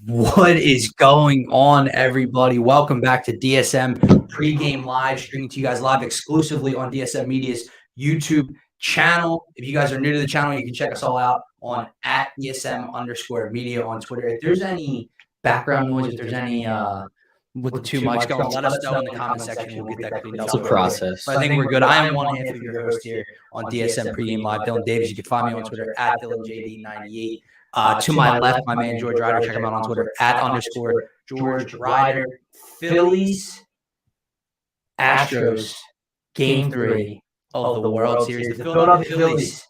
What is going on, everybody? Welcome back to DSM pregame live, streaming to you guys live exclusively on DSM Media's YouTube channel. If you guys are new to the channel, you can check us all out on at DSM_media on Twitter. If there's any background noise, if there's any with the two mics going, let us know in the comment section. We'll get that cleaned up. It's a process. But I think we're good. I am one half of your host here on DSM pregame live, Dylan Davis. You can find me on Twitter at DylanJD98. To my left, my man George Ryder. Check him out on Twitter at _George Ryder. Phillies, Astros, Game 3 of the World Series. The Philadelphia Phillies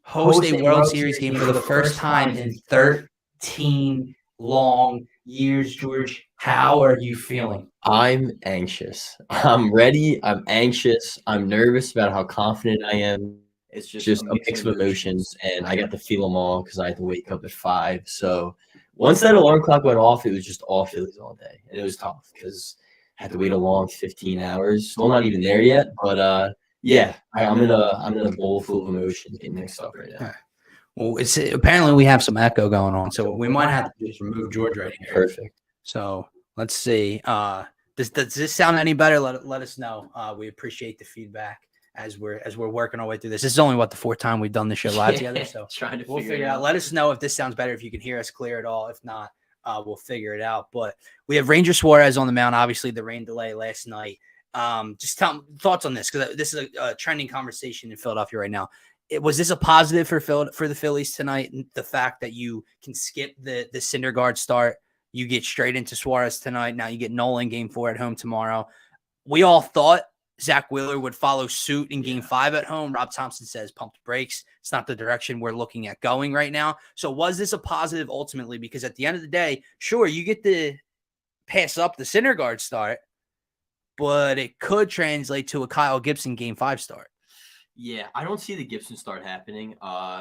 host a World Series game for the first time in 13 long years. George, how are you feeling? I'm anxious. I'm ready. I'm anxious. I'm nervous about how confident I am. It's just a mix of emotions, and I got to feel them all because I had to wake up at 5. So once that alarm clock went off, it was just all Phillies all day, and it was tough because I had to wait a long 15 hours. Still not even there yet, but yeah, I'm in a bowl full of emotions getting mixed up right now. Well, it's apparently we have some echo going on, so we might have to just remove George right here. Perfect. So let's see. Does this sound any better? Let us know. We appreciate the feedback as we're working our way through this. This is only the 4th time we've done the show live together, so we'll figure it out. Let us know if this sounds better, if you can hear us clear at all. If not, we'll figure it out. But we have Ranger Suarez on the mound. Obviously, the rain delay last night. Just tell thoughts on this, because this is a trending conversation in Philadelphia right now. Was this a positive for the Phillies tonight? The fact that you can skip the Syndergaard start, you get straight into Suarez tonight. Now you get Nolan Game 4 at home tomorrow. We all thought Zach Wheeler would follow suit in Game 5 at home. Rob Thompson says pump the brakes. It's not the direction we're looking at going right now. So was this a positive ultimately? Because at the end of the day, sure, you get to pass up the Syndergaard start, but it could translate to a Kyle Gibson Game 5 start. Yeah, I don't see the Gibson start happening.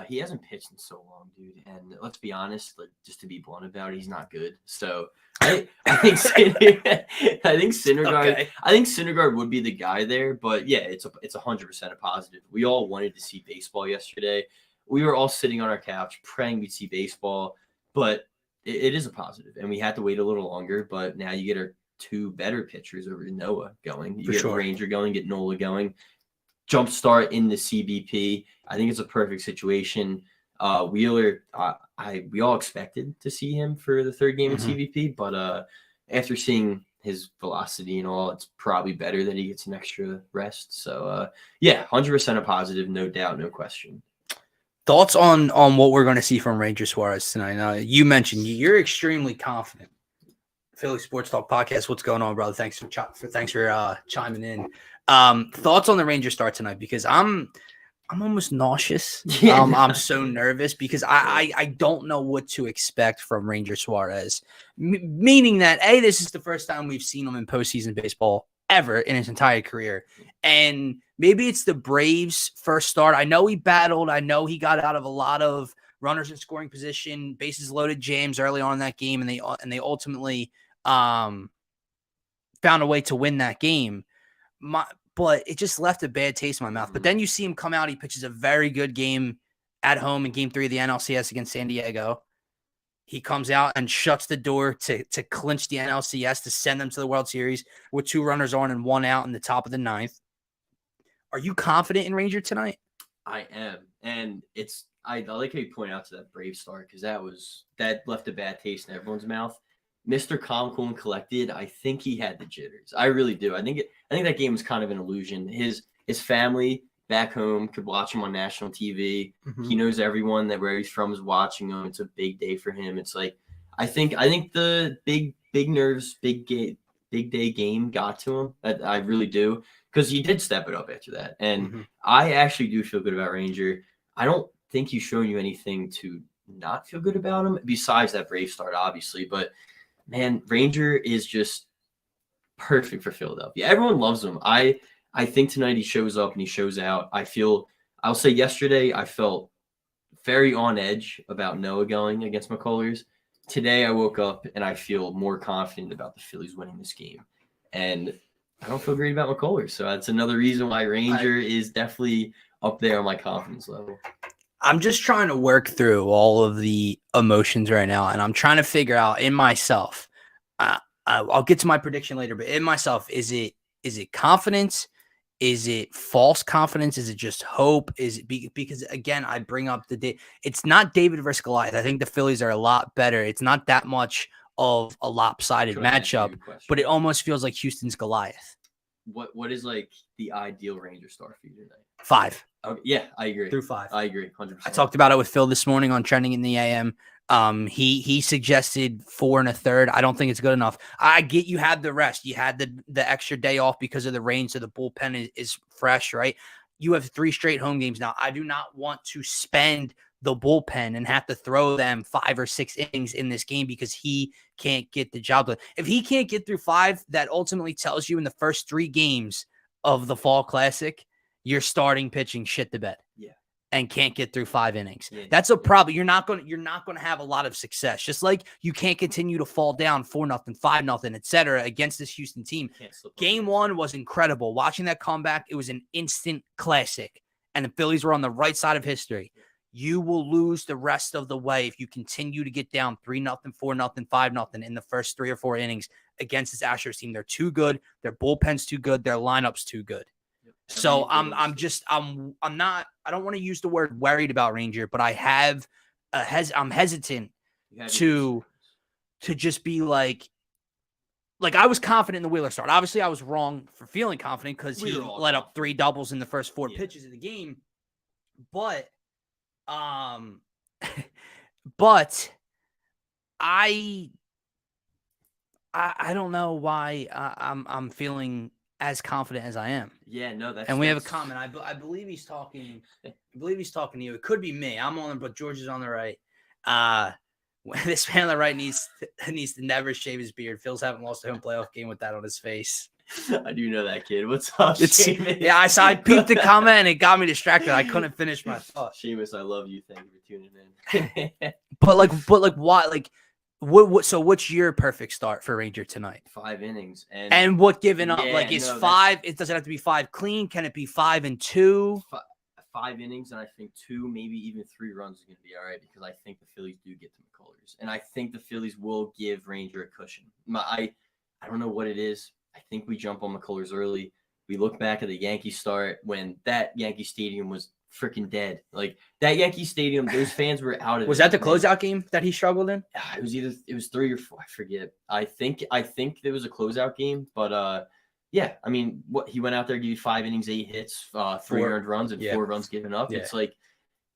He hasn't pitched in so long, dude. And let's be honest, just to be blunt about it, he's not good. So I think Syndergaard. Okay. I think Syndergaard would be the guy there. But yeah, it's 100% a positive. We all wanted to see baseball yesterday. We were all sitting on our couch praying we'd see baseball, but it is a positive. And we had to wait a little longer. But now you get our 2 better pitchers over Noah going. You get Ranger going, get Nola going. Jump start in the CBP. I think it's a perfect situation. Wheeler, we all expected to see him for the 3rd game in CBP, but after seeing his velocity and all, it's probably better that he gets an extra rest. So yeah, 100% a positive, no doubt, no question. Thoughts on what we're going to see from Ranger Suarez tonight? Now, you mentioned you're extremely confident. Philly Sports Talk Podcast. What's going on, brother? Thanks for chiming in. Thoughts on the Ranger start tonight? Because I'm almost nauseous. I'm so nervous because I don't know what to expect from Ranger Suarez. Meaning that this is the first time we've seen him in postseason baseball ever in his entire career, and maybe it's the Braves' first start. I know he battled. I know he got out of a lot of runners in scoring position, bases loaded jams early on in that game, and they ultimately found a way to win that game. But it just left a bad taste in my mouth. But then you see him come out. He pitches a very good game at home in Game 3 of the NLCS against San Diego. He comes out and shuts the door to clinch the NLCS, to send them to the World Series with 2 runners on and 1 out in the top of the 9th. Are you confident in Ranger tonight? I am. And I like how you point out to that Brave start, because that left a bad taste in everyone's mouth. Mr. Calm, Cool, and Collected, I think he had the jitters. I really do. I think that game was kind of an illusion. His family back home could watch him on national TV. Mm-hmm. He knows everyone that where he's from is watching him. It's a big day for him. It's like I think the big nerves, big day game got to him. I really do, because he did step it up after that. And I actually do feel good about Ranger. I don't think he's shown you anything to not feel good about him besides that Brave start, obviously, but man, Ranger is just perfect for Philadelphia. Everyone loves him. I think tonight he shows up and he shows out. I'll say yesterday I felt very on edge about Noah going against McCullers. Today I woke up and I feel more confident about the Phillies winning this game. And I don't feel great about McCullers. So that's another reason why Ranger is definitely up there on my confidence level. I'm just trying to work through all of the emotions right now, and I'm trying to figure out in myself. I'll get to my prediction later, but in myself, is it confidence? Is it false confidence? Is it just hope? Is it because again, I bring up it's not David versus Goliath. I think the Phillies are a lot better. It's not that much of a lopsided matchup, but it almost feels like Houston's Goliath. What is like the ideal Ranger start for you tonight? 5. Okay, yeah, I agree. Through 5. I agree, 100%. I talked about it with Phil this morning on Trending in the AM. He suggested 4 1/3. I don't think it's good enough. I get you had the rest. You had the extra day off because of the rain, so the bullpen is fresh, right? You have 3 straight home games now. I do not want to spend the bullpen and have to throw them 5 or 6 innings in this game because he can't get the job done. If he can't get through 5, that ultimately tells you in the first 3 games of the Fall Classic, you're starting pitching shit the bed. Yeah. And can't get through 5 innings. Yeah. That's a problem. You're not going to have a lot of success. Just like you can't continue to fall down 4-0, 5-0, etc. against this Houston team. Game 1 was incredible. Watching that comeback, it was an instant classic. And the Phillies were on the right side of history. You will lose the rest of the way if you continue to get down 3-0, 4-0, 5-0 in the first 3 or 4 innings against this Astros team. They're too good. Their bullpen's too good. Their lineup's too good. So I'm not, I don't want to use the word worried about Ranger, but I have I'm hesitant to just be like I was confident in the Wheeler start. Obviously I was wrong for feeling confident because he let up 3 doubles in the first 4 pitches of the game. But but I don't know why I'm feeling as confident as I am. Yeah, no, that's. And we have a comment. I believe he's talking. I believe he's talking to you. It could be me. I'm on, but George is on the right. This man on the right needs to never shave his beard. Phil's haven't lost a home playoff game with that on his face. I do know that kid. What's up, Seamus? Yeah, I peeped the comment and it got me distracted. I couldn't finish my thought. Seamus, I love you. Thank you for tuning in. but why? Like, what? So, what's your perfect start for Ranger tonight? 5 innings and what giving up? Like, is 5? It doesn't have to be 5 clean. Can it be 5 and 2? 5 innings, and I think 2, maybe even 3 runs is going to be all right because I think the Phillies do get to McCullers, and I think the Phillies will give Ranger a cushion. I don't know what it is. I think we jump on McCullers early. We look back at the Yankee start when that Yankee Stadium was freaking dead. Like that Yankee Stadium, those fans were out of it. Was that the closeout game that he struggled in? It was 3 or 4. I forget. I think there was a closeout game, but yeah. I mean, he went out there, gave you 5 innings, 8 hits, 3 earned runs, and 4 runs given up. Yeah. It's like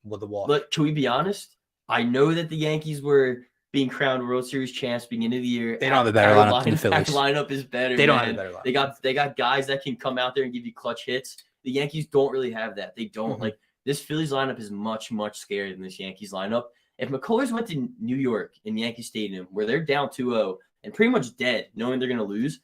with the wall. Look, can we be honest? I know that the Yankees were being crowned World Series champs beginning of the year. They don't have a better lineup than the Phillies. Lineup is better. They don't have a better lineup. They got guys that can come out there and give you clutch hits. The Yankees don't really have that. They don't. Like this Phillies lineup is much, much scarier than this Yankees lineup. If McCullers went to New York in Yankee Stadium where they're down 2-0 and pretty much dead, knowing they're going to lose,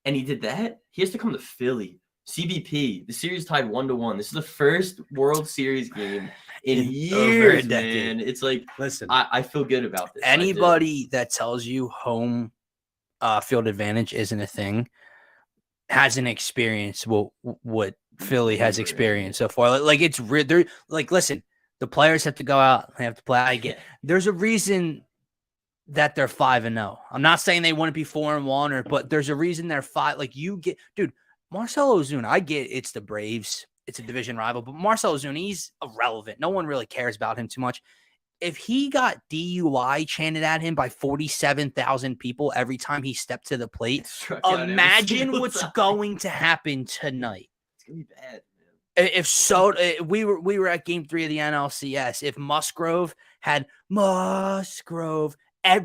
and he did that, he has to come to Philly. CBP, the series tied 1-1. This is the first World Series game in years, man. It's like, listen, I feel good about this. Anybody that tells you home field advantage isn't a thing hasn't experienced what Philly has experienced so far. Like it's they're like, listen, the players have to go out. They have to play. I get. There's a reason that they're 5-0. I'm not saying they wouldn't be 4-1 but there's a reason they're 5. Like you get, dude, Marcell Ozuna. I get it's the Braves. It's a division rival, but Marcell Ozuna, he's irrelevant. No one really cares about him too much. If he got DUI chanted at him by 47,000 people every time he stepped to the plate, imagine what's going to happen tonight. It's gonna be bad, man. If we were at Game 3 of the NLCS. If Musgrove had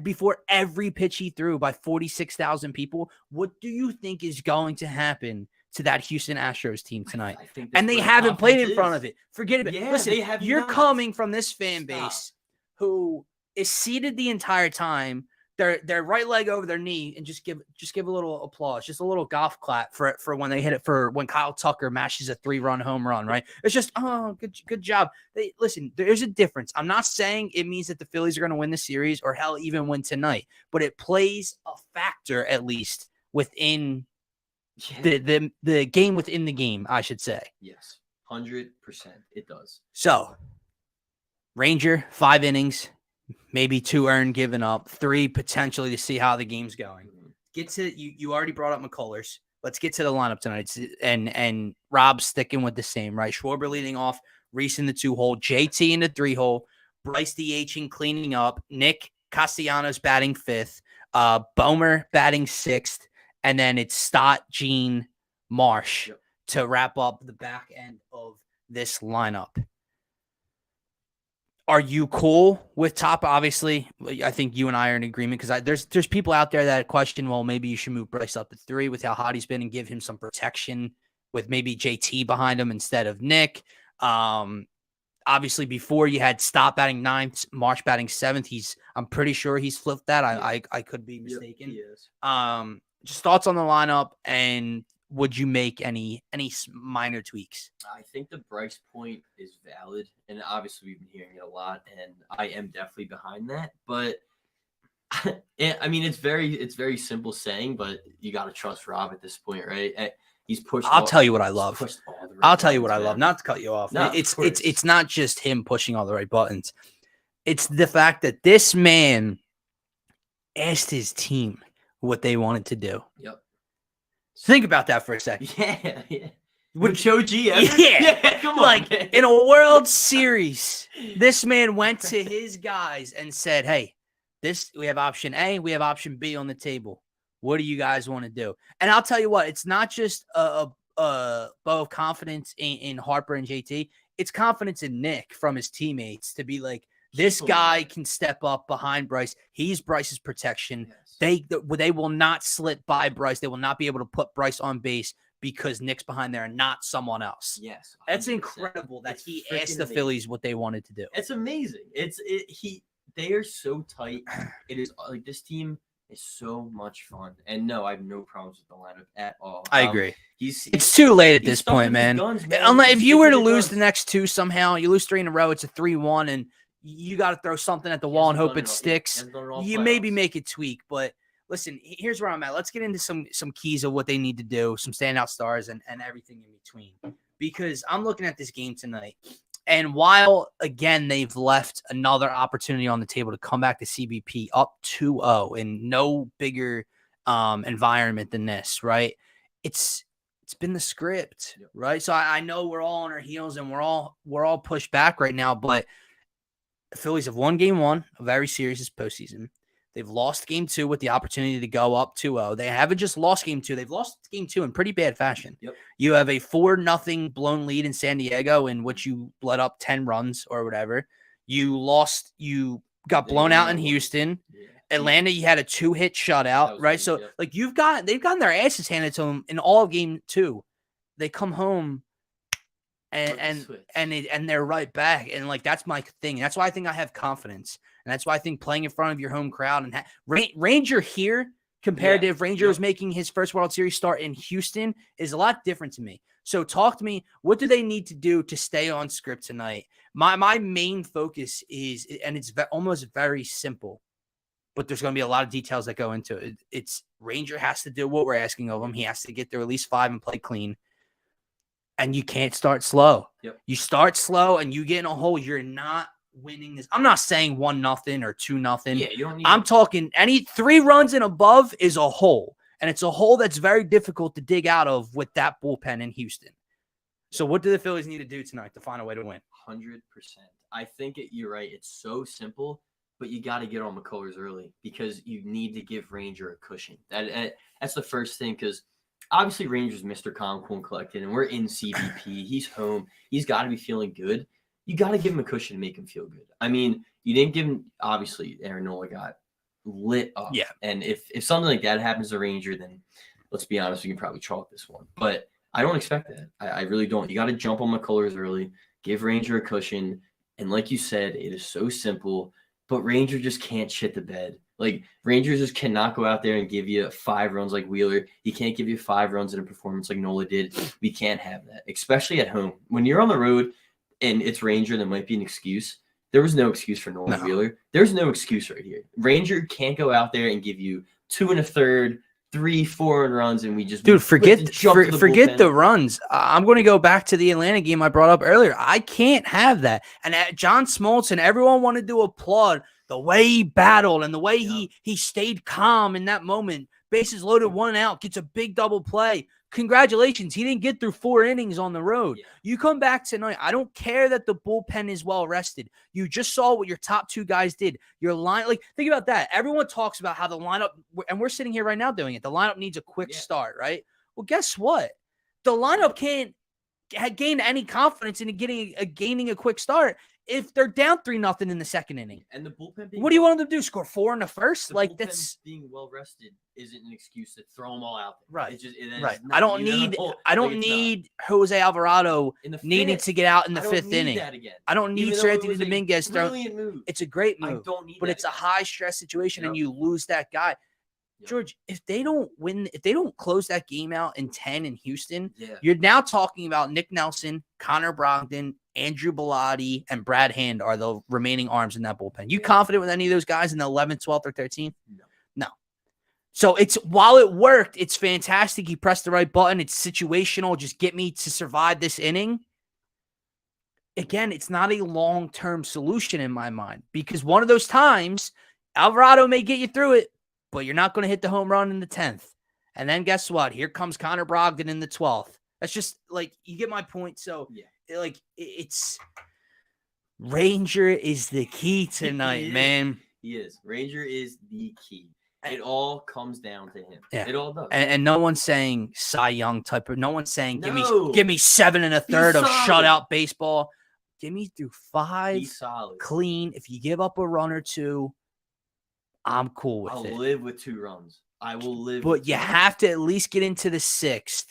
before every pitch he threw by 46,000 people, what do you think is going to happen to that Houston Astros team tonight? And they haven't played in front of it. Forget it. Yeah, listen, you're coming from this fan base who is seated the entire time, their right leg over their knee, and just give a little applause, just a little golf clap for when they hit it, for when Kyle Tucker mashes a 3-run home run, right? It's just, oh, good job. Listen, there's a difference. I'm not saying it means that the Phillies are going to win the series or hell even win tonight, but it plays a factor at least within the game within the game, I should say. Yes, 100% it does. So, Ranger, 5 innings. maybe 2 earned given up, 3 potentially to see how the game's going. Get to you already brought up McCullers. Let's get to the lineup tonight. And Rob's sticking with the same, right? Schwarber leading off, Reese in the 2-hole, JT in the 3-hole, Bryce DHing cleaning up, Nick Castellanos batting 5th, Bomer batting 6th, and then it's Stott, Gene, Marsh to wrap up the back end of this lineup. Are you cool with Top? Obviously, I think you and I are in agreement because there's people out there that question, well, maybe you should move Bryce up to 3 with how hot he's been and give him some protection with maybe JT behind him instead of Nick. Obviously, before you had Stott batting 9th, Marsh batting 7th. I'm pretty sure he's flipped that. I could be mistaken. He is. Just thoughts on the lineup, and would you make any minor tweaks? I think the Bryce point is valid, and obviously we've been hearing it a lot, and I am definitely behind that. But I mean, it's very simple saying, but you got to trust Rob at this point, right? He's pushed. I'll tell you what I love. I'll tell you what I love. Not to cut you off. No, it's not just him pushing all the right buttons. It's the fact that this man asked his team what they wanted to do. Yep. Think about that for a second. Yeah. Would Choji ever? Yeah. Come on. Like Man. In a World Series, this man went to his guys and said, "Hey, we have option A, we have option B on the table. What do you guys want to do?" And I'll tell you what, it's not just a bow of confidence in Harper and JT. It's confidence in Nick from his teammates to be like, this guy can step up behind Bryce. He's Bryce's protection. Yes. They will not slip by Bryce. They will not be able to put Bryce on base because Nick's behind there and not someone else. Yes. 100%. That's incredible that he asked the Phillies what they wanted to do. It's amazing. They are so tight. It is like this team is so much fun. And no, I have no problems with the lineup at all. I agree. It's too late at this point, man. Unless if you were to lose the next 2 somehow, you lose 3 in a row, it's a 3-1, and you got to throw something at the wall and hope it sticks. You maybe make it tweak, but listen, here's where I'm at. Let's get into some keys of what they need to do, some standout stars and everything in between. Because I'm looking at this game tonight, and while, again, they've left another opportunity on the table to come back to CBP up 2-0 in no bigger environment than this, right? It's been the script, right? So I know we're all on our heels and we're all pushed back right now, but the Phillies have won game 1, a very serious postseason. They've lost game 2 with the opportunity to go up 2-0. They haven't just lost game 2. They've lost game 2 in pretty bad fashion. Yep. You have a 4-0 blown lead in San Diego in which you let up 10 runs or whatever. You got blown out in Houston. Yeah. Atlanta, you had a 2-hit shutout, right? So like they've gotten their asses handed to them in all of game 2. They come home and they're right back. And like, that's my thing. That's why I think I have confidence. And that's why I think playing in front of your home crowd and Ranger here compared to if Ranger was making his first World Series start in Houston is a lot different to me. So talk to me. What do they need to do to stay on script tonight? My main focus is, and it's almost very simple, but there's going to be a lot of details that go into it. It's Ranger has to do what we're asking of him. He has to get there at least 5 and play clean. And you can't start slow. Yep. You start slow and you get in a hole. You're not winning this. I'm not saying 1-0 or 2-0. Yeah, you don't need. I'm talking any 3 runs and above is a hole, and it's a hole that's very difficult to dig out of with that bullpen in Houston. So, what do the Phillies need to do tonight to find a way to win? 100%. I think you're right. It's so simple, but you got to get on McCullers early because you need to give Ranger a cushion. That's the first thing because. Obviously, Ranger's Mr. Calm, Cool, and Collected, and we're in CBP. He's home. He's got to be feeling good. You got to give him a cushion to make him feel good. I mean, you didn't give him – obviously, Aaron Nola got lit up. Yeah. And if something like that happens to Ranger, then let's be honest, we can probably chalk this one. But I don't expect that. I really don't. You got to jump on McCullers early, give Ranger a cushion. And like you said, it is so simple, but Ranger just can't shit the bed. Like, Rangers just cannot go out there and give you 5 runs like Wheeler. He can't give you 5 runs in a performance like Nola did. We can't have that, especially at home. When you're on the road and it's Ranger, there might be an excuse. There was no excuse for Nola Wheeler. There's no excuse right here. Ranger can't go out there and give you 2 1/3, 3-4 runs, and we just forget the runs. I'm going to go back to the Atlanta game I brought up earlier. I can't have that. And John Smoltz and everyone wanted to applaud the way he battled and the way he stayed calm in that moment. Bases loaded, 1 out, gets a big double play. Congratulations. He didn't get through 4 innings on the road. Yeah. You come back tonight. I don't care that the bullpen is well rested. You just saw what your top 2 guys did. Your line, like, think about that. Everyone talks about how the lineup, and we're sitting here right now doing it. The lineup needs a quick start, right? Well, guess what? The lineup can't gain any confidence in gaining a quick start if they're down 3-0 in the second inning. And the bullpen what do you want them to do? Score 4 in the first? Like, that's being well rested isn't an excuse to throw them all out there. Right. It's just, right. I don't need Jose Alvarado needing to get out in the 5th inning. I don't need Anthony Dominguez throwing. It's a great move. I don't need but it's a high stress situation and you lose that guy. Yep. George, if they don't close that game out in 10 in Houston, you're now talking about Nick Nelson, Connor Brogdon, Andrew Bellotti, and Brad Hand are the remaining arms in that bullpen. You confident with any of those guys in the 11th, 12th, or 13th? No. So while it worked, it's fantastic. He pressed the right button. It's situational. Just get me to survive this inning. Again, it's not a long-term solution in my mind because one of those times, Alvarado may get you through it, but you're not going to hit the home run in the 10th. And then guess what? Here comes Connor Brogdon in the 12th. That's just like, you get my point. So like it's Ranger is the key tonight, man. He is. Ranger is the key. It all comes down to him. Yeah. It all does. And no one's saying Cy Young type of, no one's saying give me 7 1/3 of shutout baseball. Give me through 5 clean. If you give up a run or 2, I'm cool with it. I'll live with 2 runs. I will live. But you have to at least get into the 6th,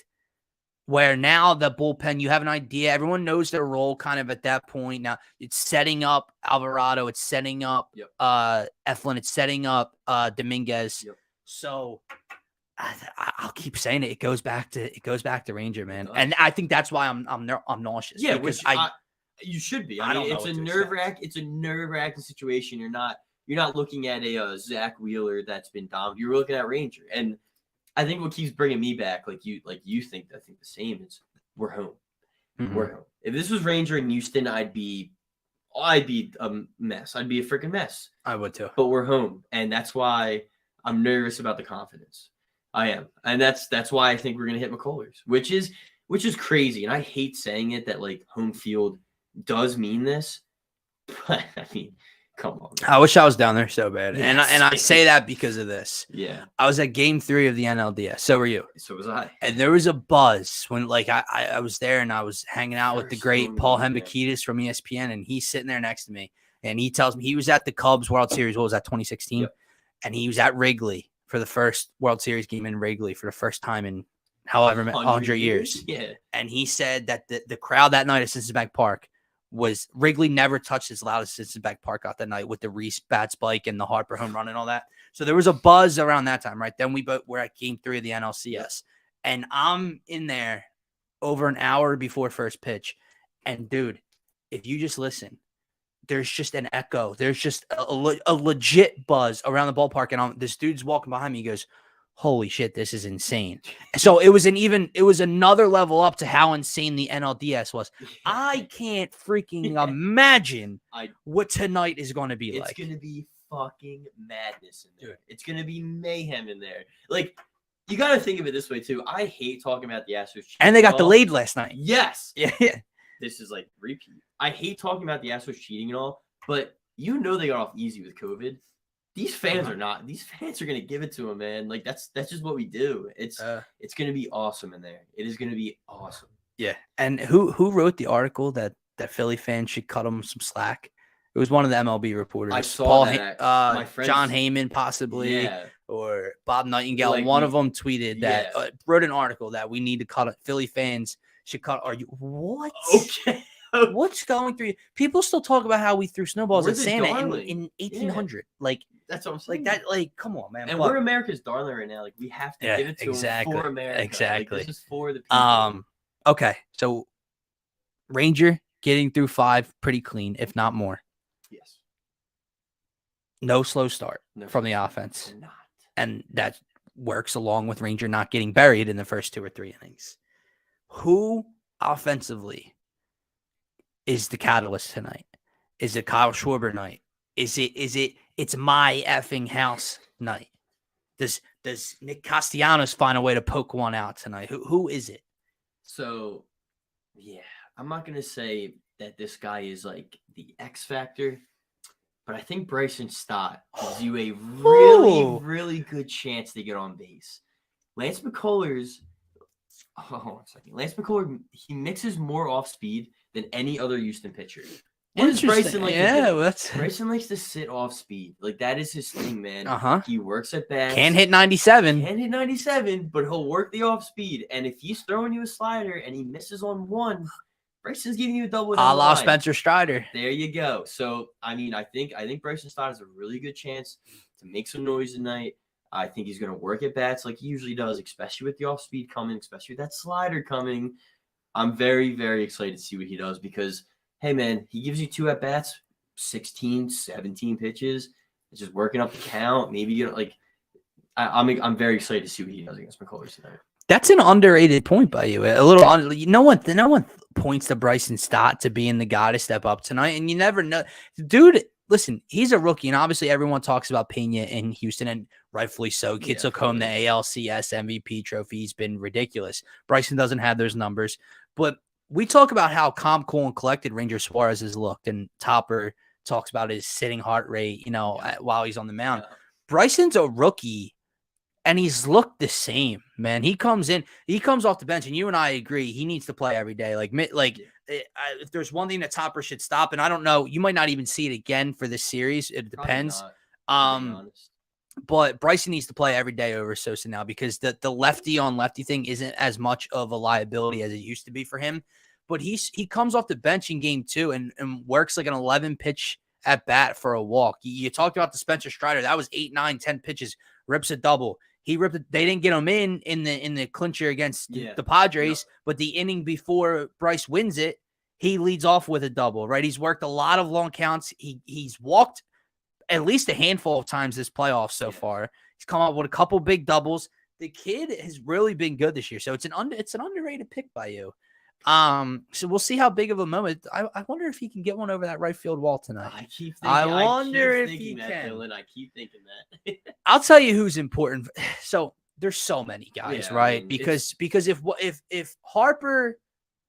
where now the bullpen, you have an idea. Everyone knows their role kind of at that point. Now it's setting up Alvarado. It's setting up Eflin. It's setting up Dominguez. Yep. So I'll keep saying it. It goes back to Ranger, man. And I think that's why I'm nauseous. Yeah, because you should be. I mean, it's a nerve-wracking situation. You're not looking at a Zach Wheeler that's been dominant. You're looking at Ranger. And I think what keeps bringing me back, like you think the same, is we're home. Mm-hmm. We're home. If this was Ranger in Houston, I'd be a mess. I'd be a freaking mess. I would too. But we're home. And that's why I'm nervous about the confidence. I am. And that's why I think we're going to hit McCullers, which is crazy. And I hate saying it that like home field does mean this. But I mean, come on, man. I wish I was down there so bad. And I say that because of this. Yeah. I was at game 3 of the NLDS. So were you. So was I. And there was a buzz when like I was there and I was hanging out with the great Paul Hembekides from ESPN, and he's sitting there next to me. And he tells me he was at the Cubs World Series. What was that, 2016? Yep. And he was at Wrigley for the first World Series game in Wrigley for the first time in however 100 years. Yeah. And he said that the crowd that night at Citizens Bank Park was Wrigley never touched as loud as Citizens Bank Park out that night with the Reese bat spike and the Harper home run and all that. So there was a buzz around that time, right? Then we were at game 3 of the NLCS. And I'm in there over an hour before first pitch. And dude, if you just listen, there's just an echo. There's just a legit buzz around the ballpark. And this dude's walking behind me. He goes, holy shit, this is insane. So it was another level up to how insane the NLDS was. I can't freaking imagine what tonight is going to be like. It's going to be fucking madness in there. It's going to be mayhem in there. Like, you got to think of it this way, too. I hate talking about the Astros. And they got delayed last night. Yes. Yeah. This is like repeat. I hate talking about the Astros cheating and all, but you know they got off easy with COVID. These fans are not. These fans are going to give it to them, man. Like, that's just what we do. It's going to be awesome in there. It is going to be awesome. Yeah. And who wrote the article that Philly fans should cut them some slack? It was one of the MLB reporters. I saw that. My friend, John Heyman, possibly, or Bob Nightingale. Like one of them tweeted that, wrote an article that we need to cut it. Philly fans should cut. Are you what? Okay. What's going through you? People still talk about how we threw snowballs at Santa in 1800. Like, that's what I'm saying. Like that. Like, come on, man. And we're America's darling right now. Like, we have to give it to them for America. Exactly. Like, this is for the people. Okay. So, Ranger getting through 5 pretty clean, if not more. Yes. No slow start from the offense. Not. And that works along with Ranger not getting buried in the first 2 or 3 innings. Who offensively is the catalyst tonight? Is it Kyle Schwarber night? Is it it's my effing house night. Does Nick Castellanos find a way to poke one out tonight? Who is it? So, yeah, I'm not going to say that this guy is like the X factor, but I think Bryson Stott gives you a really, really good chance to get on base. Lance McCullers, Lance McCullers, he mixes more off speed than any other Houston pitcher. What does Bryson like to do? Bryson likes to sit off speed. Like, that is his thing, man. He works at bats. Can't hit 97. But he'll work the off speed. And if he's throwing you a slider and he misses on one, Bryson's giving you a double. A la Spencer Strider. There you go. So, I mean, I think Bryson Stott has a really good chance to make some noise tonight. I think he's going to work at bats like he usually does, especially with the off speed coming, especially with that slider coming. I'm very, very excited to see what he does because, hey, man, he gives you 2 at bats, 16, 17 pitches. It's just working up the count. Maybe you know, like I'm very excited to see what he does against McCullers tonight. That's an underrated point by you. A little, no one points to Bryson Stott to being the guy to step up tonight, and you never know, dude. Listen, he's a rookie, and obviously everyone talks about Pena in Houston, and rightfully so. Kid took home the ALCS MVP trophy. He's been ridiculous. Bryson doesn't have those numbers, but we talk about how calm, cool, and collected Ranger Suarez has looked, and Topper talks about his sitting heart rate, while he's on the mound. Yeah. Bryson's a rookie, and he's looked the same, man. He comes off the bench, and you and I agree he needs to play every day. If there's one thing that Topper should stop, and I don't know, you might not even see it again for this series. It depends. But Bryson needs to play every day over Sosa now because the lefty on lefty thing isn't as much of a liability as it used to be for him. But he comes off the bench in game 2 and works like an 11 pitch at bat for a walk. You talked about the Spencer Strider. That was 8, 9, 10 pitches, rips a double. He ripped it. They didn't get him in the clincher against the Padres, but the inning before Bryce wins it, he leads off with a double, right? He's worked a lot of long counts. He's walked at least a handful of times this playoff so far. He's come up with a couple big doubles. The kid has really been good this year, so it's an underrated pick by you. So we'll see how big of a moment. I wonder if he can get one over that right field wall tonight. I keep thinking that, Dylan. I keep thinking that. I'll tell you who's important. So there's so many guys, right? I mean, because if Harper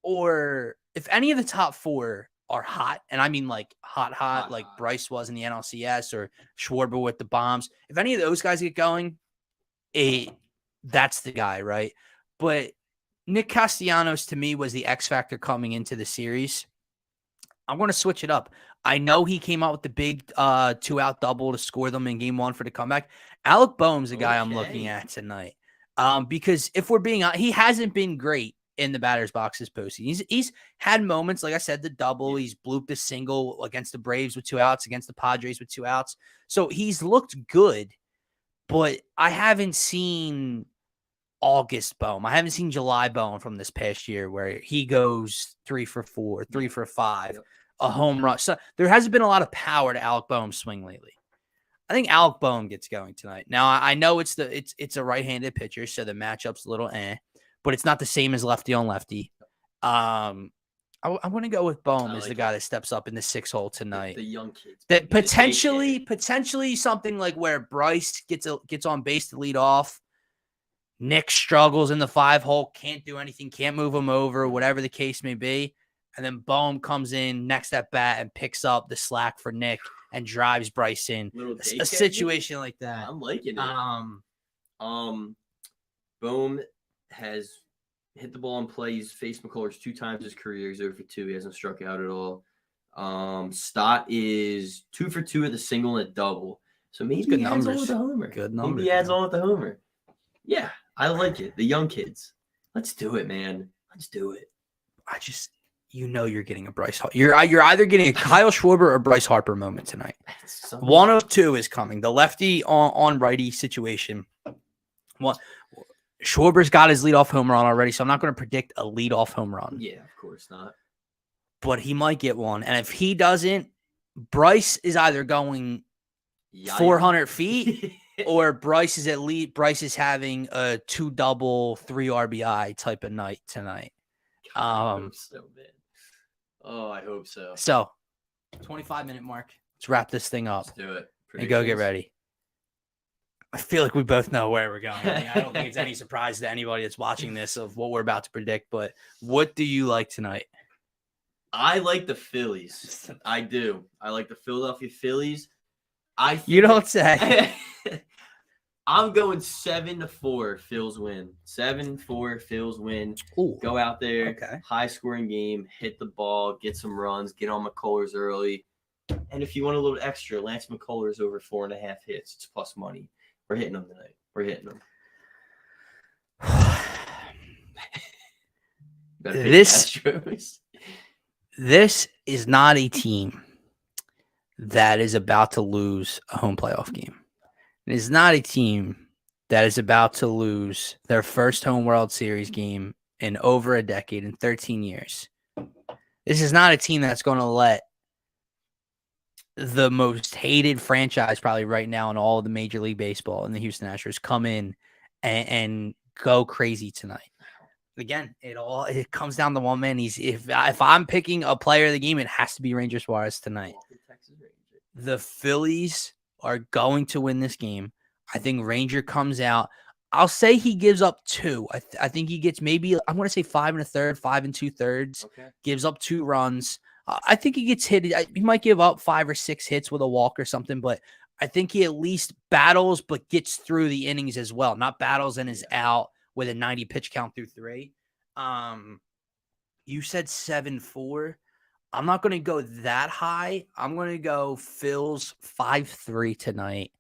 or if any of the top 4 are hot, and I mean like hot, like Bryce was in the NLCS or Schwarber with the bombs, if any of those guys get going, that's the guy, right? But Nick Castellanos, to me, was the X factor coming into the series. I'm going to switch it up. I know he came out with the big 2-out double to score them in game 1 for the comeback. Alec Boehm's the guy I'm looking at tonight. Because if we're being honest, he hasn't been great in the batter's box this postseason. He's had moments, like I said, the double. He's blooped a single against the Braves with 2 outs, against the Padres with 2 outs. So he's looked good, but I haven't seen August Boehm. I haven't seen July Boehm from this past year where he goes 3 for 4, 3 for 5, a home run. So there hasn't been a lot of power to Alec Boehm's swing lately. I think Alec Boehm gets going tonight. Now I know it's a right-handed pitcher, so the matchup's a little but it's not the same as lefty on lefty. I want to go with Boehm as the guy that steps up in the 6 hole tonight. The young kids. That potentially something like where Bryce gets on base to lead off. Nick struggles in the 5 hole, can't do anything, can't move him over, whatever the case may be. And then Boehm comes in next at bat and picks up the slack for Nick and drives Bryce in. A situation like that. I'm liking it. Boehm has hit the ball in play. He's faced McCullers 2 times his career. He's 0 for 2. He hasn't struck out at all. Stott is 2 for 2 with a single and a double. So maybe he adds on with a homer. Good numbers. Maybe he adds on with a homer. Yeah, I like it. The young kids. Let's do it, man. Let's do it. You're getting a Bryce Harper. You're either getting a Kyle Schwarber or Bryce Harper moment tonight. One of 2 is coming. The lefty on righty situation. Schwarber's got his leadoff home run already, so I'm not going to predict a leadoff home run. Yeah, of course not. But he might get one. And if he doesn't, Bryce is either going 400 feet or Bryce is having a 2 double, 3 RBI type of night tonight. I hope so, man. Oh, I hope so. So, 25-minute mark. Let's wrap this thing up. Let's do it. and go get Predictions? ready. I feel like we both know where we're going. I mean, I don't think it's any surprise to anybody that's watching this of what we're about to predict, but what do you like tonight? I like the Phillies. I do. I like the Philadelphia Phillies. I think You don't say. I'm going 7-4. Phils win. 7-4. Phils win. Ooh, Go out there. okay. High scoring game. Hit the ball. Get some runs. Get on McCullers early. And if you want a little extra, Lance McCullers over 4.5 hits. It's plus money. We're hitting them tonight. We're hitting them. This is not a team that is about to lose a home playoff game. It is not a team that is about to lose their first home World Series game in over a decade, in 13 years. This is not a team that's going to let the most hated franchise probably right now in all of the Major League Baseball and the Houston Astros come in and go crazy tonight. Again, it comes down to one man. If I'm picking a player of the game, it has to be Ranger Suarez tonight. The Phillies are going to win this game. I think Ranger comes out. I'll say he gives up 2. I think he gets maybe, I'm going to say 5 1/3, 5 2/3. Okay. Gives up 2 runs. I think he gets hit. He might give up 5 or 6 hits with a walk or something, but I think he at least battles but gets through the innings as well. Not battles and is out with a 90 pitch count through 3. You said 7-4. I'm not going to go that high. I'm going to go Phils 5-3 tonight.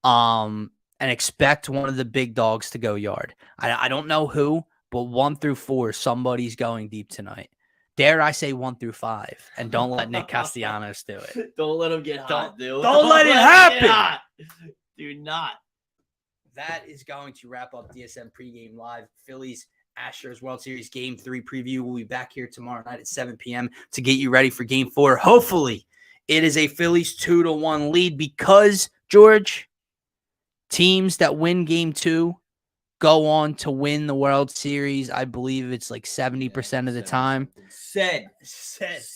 And expect one of the big dogs to go yard. I don't know who, but 1 through 4, somebody's going deep tonight. Dare I say 1 through 5, and don't let Nick Castellanos do it. Don't let him get hot, dude. Don't let it happen. Do not. That is going to wrap up DSM pregame live. Phillies Astros World Series Game 3 preview. We'll be back here tomorrow night at 7 p.m. to get you ready for Game 4. Hopefully, it is a Phillies 2-1 lead because, George, teams that win Game 2 go on to win the World Series. I believe it's like 70% of the time. Said.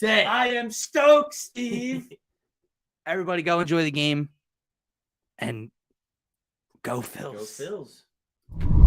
I am stoked, Steve. Everybody go enjoy the game and go Phils. Go Phils.